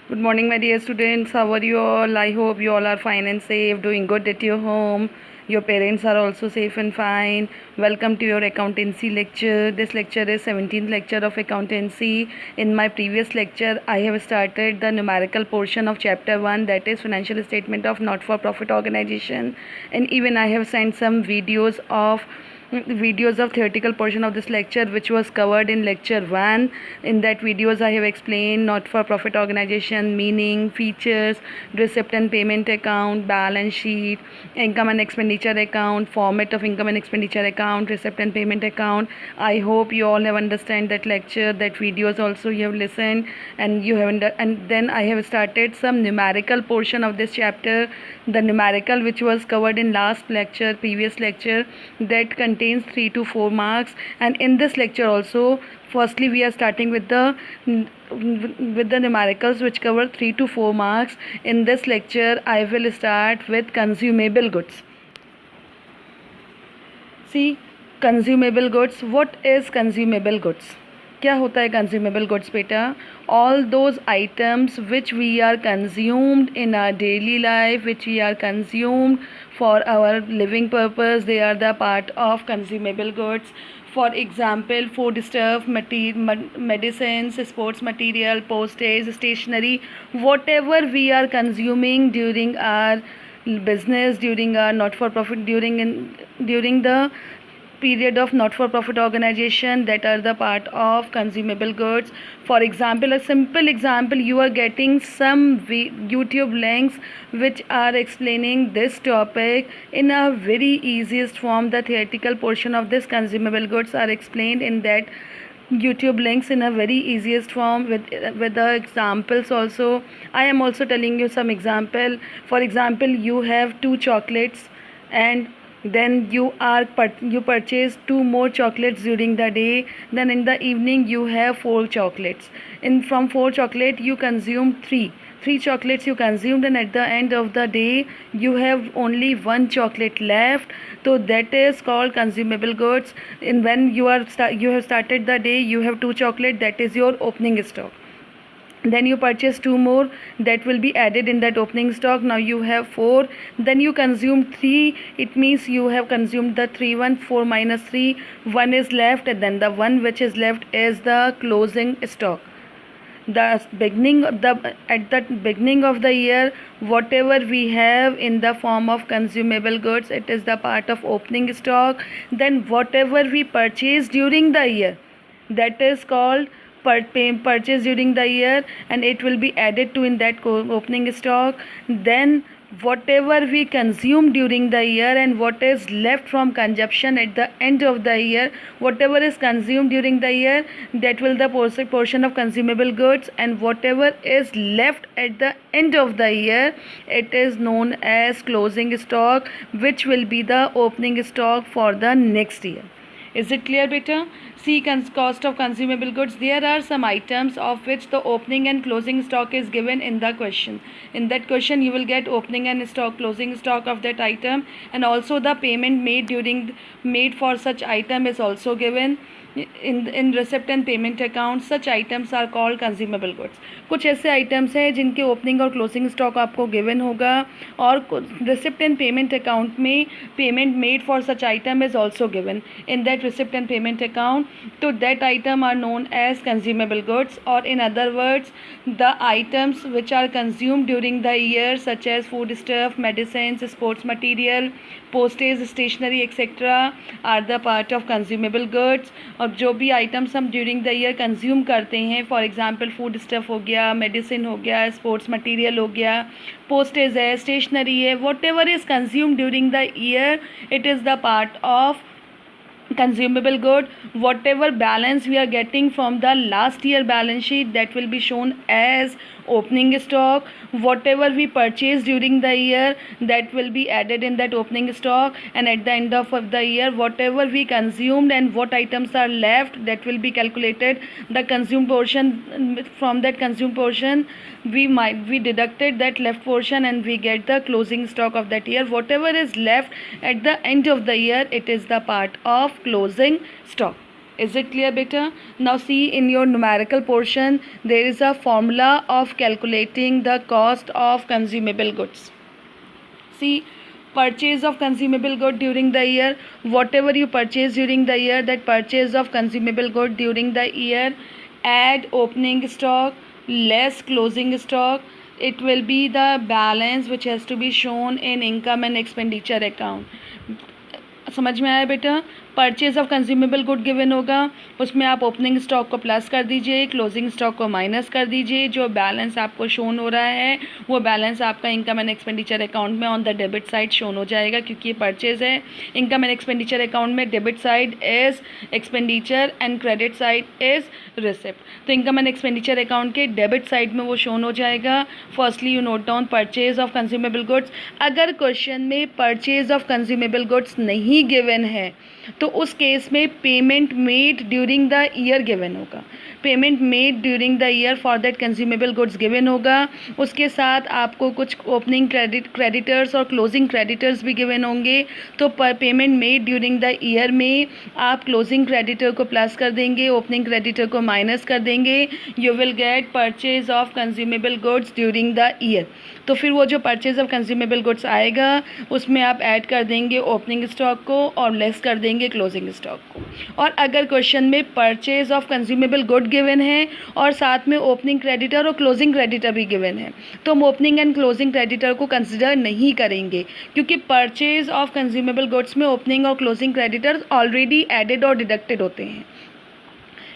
Good morning, my dear students. How are you all? I hope you all are fine and safe, doing good at your home. Your parents are also safe and fine. Welcome to your accountancy lecture. This lecture is 17th lecture of accountancy. In my previous lecture, I have started the numerical portion of chapter 1, that is financial statement of not-for-profit organization. And even I have sent some videos of theoretical portion of this lecture which was covered in lecture 1. In that videos I have explained not for profit organization, meaning, features, receipt and payment account, balance sheet, income and expenditure account, format of income and expenditure account, receipt and payment account. I hope you all have understand that lecture, that videos also you have listened, and you have and then I have started some numerical portion of this chapter, the numerical which was covered in last lecture, previous lecture, that contains 3 to 4 marks. And in this lecture also, firstly we are starting with the numericals which cover 3 to 4 marks. In this lecture I will start with consumable goods. See, consumable goods. What is consumable goods? क्या होता है consumable goods बेटा? All those items which we are consumed in our daily life, which we are consumed for our living purpose, they are the part of consumable goods. For example, food stuff, medicines, sports material, postage, stationery, whatever we are consuming during our business, during our not-for-profit, during the period of not-for-profit organization, that are the part of consumable goods. For example, a simple example, you are getting some YouTube links which are explaining this topic in a very easiest form. The theoretical portion of this consumable goods are explained in that YouTube links in a very easiest form with the examples also. I am also telling you some example. For example, you have 2 chocolates, and then you purchase 2 more chocolates during the day. Then in the evening you have 4 chocolates. From 4 chocolate you consume 3 chocolates you consumed, and at the end of the day you have only 1 chocolate left. So that is called consumable goods. And when you have started the day, you have 2 chocolate, that is your opening stock. Then you purchase 2 more, that will be added in that opening stock. Now you have 4. Then you consume 3, it means you have consumed the 4 minus 3, 1 is left, and then the 1 which is left is the closing stock. At the beginning of the year, whatever we have in the form of consumable goods, it is the part of opening stock. Then whatever we purchase during the year, that is called purchase during the year, and it will be added to in that opening stock. Then whatever we consume during the year and what is left from consumption at the end of the year, whatever is consumed during the year, that will the portion of consumable goods, and whatever is left at the end of the year, it is known as closing stock, which will be the opening stock for the next year. Is it clear, beta? See, cost of consumable goods. There are some items of which the opening and closing stock is given in the question. In that question, you will get opening and closing stock of that item, and also the payment made for such item is also given. In receipt and payment account, such items are called consumable goods. कुछ ऐसे items हैं जिनके opening और closing stock आपको given होगा, और receipt and payment account में payment made for such item is also given in that receipt and payment account. So that item are known as consumable goods, or in other words, the items which are consumed during the year, such as food stuff, medicines, sports material, postage, stationery, etc. are the part of consumable goods. और जो भी items हम during the year consume करते हैं, for example food stuff हो गया, medicine हो गया, स्पोर्ट्स मटेरियल हो गया, पोस्टेज है, स्टेशनरी है, what ever is consume during the year, it is the part of consumable good. Whatever balance we are getting from the last year balance sheet, that will be shown as opening stock. Whatever we purchase during the year, that will be added in that opening stock, and at the end of the year, whatever we consumed and what items are left, that will be calculated. The consumed portion, from that consumed portion we deducted that left portion, and we get the closing stock of that year. Whatever is left at the end of the year, it is the part of closing stock. Is it clear, beta? Now see, in your numerical portion there is a formula of calculating the cost of consumable goods. See, purchase of consumable good during the year, whatever you purchase during the year, that purchase of consumable good during the year, add opening stock less closing stock, it will be the balance which has to be shown in income and expenditure account. समझ में आया बेटा? Purchase of consumable good given होगा, उसमें आप opening stock को plus कर दीजिए, क्लोजिंग स्टॉक को माइनस कर दीजिए, जो बैलेंस आपको शोन हो रहा है वो बैलेंस आपका इनकम एंड एक्सपेंडिचर अकाउंट में on the debit side shown हो जाएगा, क्योंकि ये परचेज है। इनकम एंड एक्सपेंडिचर अकाउंट में debit side is expenditure and credit side is receipt, तो इनकम एंड एक्सपेंडिचर अकाउंट के डेबिट साइड में वो शोन हो जाएगा। Firstly you note down purchase of consumable goods. अगर क्वेश्चन में परचेज ऑफ कंज्यूमेबल गुड्स नहीं गिवन है तो उस केस में payment made during the year given होगा, payment made during the year for that consumable goods given होगा। उसके साथ आपको कुछ ओपनिंग क्रेडिटर्स और क्लोजिंग क्रेडिटर्स भी गिवन होंगे, तो पर payment made during the year में आप क्लोजिंग क्रेडिटर को प्लस कर देंगे, ओपनिंग क्रेडिटर को माइनस कर देंगे, you will gate purchase of consumable goods during the year. तो फिर वो जो परचेज ऑफ कंज्यूमेबल गुड्स आएगा उसमें आप ऐड कर देंगे ओपनिंग स्टॉक को और लेस कर देंगे क्लोजिंग स्टॉक को। और अगर क्वेश्चन में purchase of consumable good given है और साथ में ओपनिंग क्रेडिटर और क्लोजिंग क्रेडिटर भी गिवन है, तो हम ओपनिंग एंड क्लोजिंग क्रेडिटर को कंसिडर नहीं करेंगे, क्योंकि परचेज ऑफ कंज्यूमेबल गुड्स में ओपनिंग और क्लोजिंग क्रेडिटर्स ऑलरेडी एडेड और डिडक्टेड होते हैं।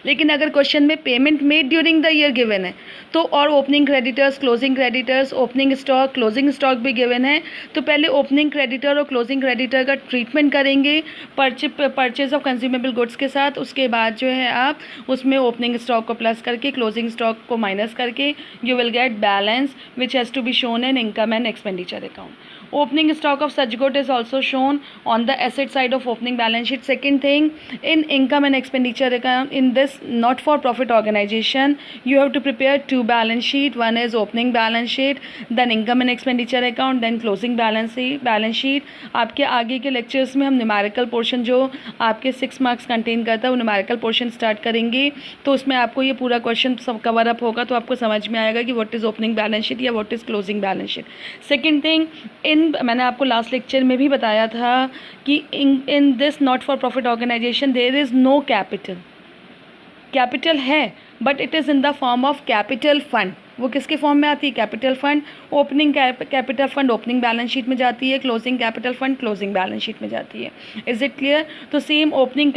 लेकिन अगर क्वेश्चन में payment made during the year given है तो और opening creditors, closing creditors, opening stock, closing stock भी गिवन है, तो पहले ओपनिंग क्रेडिटर और क्लोजिंग क्रेडिटर का ट्रीटमेंट करेंगे परचेज ऑफ कंज्यूमेबल गुड्स के साथ। उसके बाद जो है आप उसमें ओपनिंग स्टॉक को प्लस करके क्लोजिंग स्टॉक को माइनस करके you will get balance which has to be shown in income and expenditure account. Opening stock of such good is also shown on the asset side of opening balance sheet. Second thing, in income and expenditure account, in this not for profit organization, you have to prepare two balance sheet. One is opening balance sheet, then income and expenditure account, then closing balance sheet. आपके आगे के lectures में हम numerical portion जो आपके 6 marks contain करता है वो numerical portion start करेंगे, तो उसमें आपको ये पूरा question सब cover up होगा, तो आपको समझ में आएगा कि what is opening balance sheet या what is closing balance sheet. Second thing, मैंने आपको लास्ट लेक्चर में भी बताया था कि in this not for profit organisation there is no capital. Capital है but it is in the form of capital fund. वो किसके फॉर्म में आती है? Capital fund. Opening capital fund opening balance sheet में जाती है, closing capital fund closing balance sheet में जाती है। Is it clear? तो सेम ओपनिंग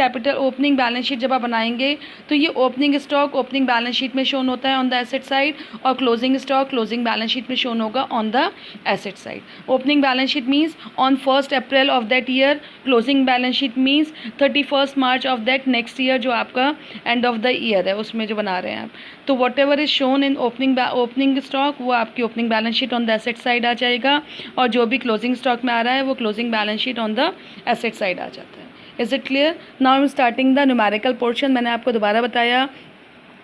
बैलेंस शीट जब आप बनाएंगे तो ये opening stock opening balance sheet में शोन होता है ऑन द एसेट साइड, और closing stock closing balance sheet में शोन होगा on the asset side. Opening balance sheet means on 1 April of that year, closing balance sheet means 31 March of that next year, जो आपका end of the year है उसमें जो बना रहे हैं आप। तो whatever is shown in opening stock वो आपकी opening balance sheet on the asset side आ जाएगा, और जो भी क्लोजिंग स्टॉक में आ रहा है वो closing balance sheet on the asset side आ जाता है। Is it clear? Now I am starting the numerical portion. मैंने आपको दोबारा बताया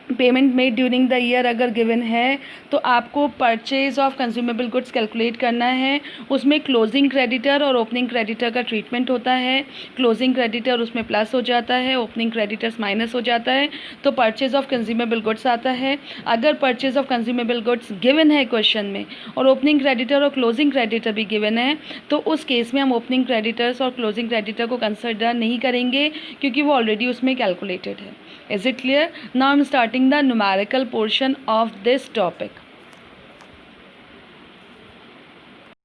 payment made during the year अगर गिवन है तो आपको purchase of consumable goods calculate करना है। उसमें क्लोजिंग क्रेडिटर और ओपनिंग क्रेडिटर का ट्रीटमेंट होता है। क्लोजिंग क्रेडिटर उसमें प्लस हो जाता है, ओपनिंग क्रेडिटर्स माइनस हो जाता है, तो परचेज ऑफ कंज्यूमेबल गुड्स आता है। अगर purchase of consumable goods given है क्वेश्चन में और ओपनिंग क्रेडिटर और क्लोजिंग क्रेडिटर भी गिवन है, तो उस केस में हम ओपनिंग क्रेडिटर्स और क्लोजिंग क्रेडिटर को कंसिडर नहीं करेंगे, क्योंकि वो ऑलरेडी उसमें कैलकुलेटेड है। Is it clear? Now I am starting the numerical portion of this topic.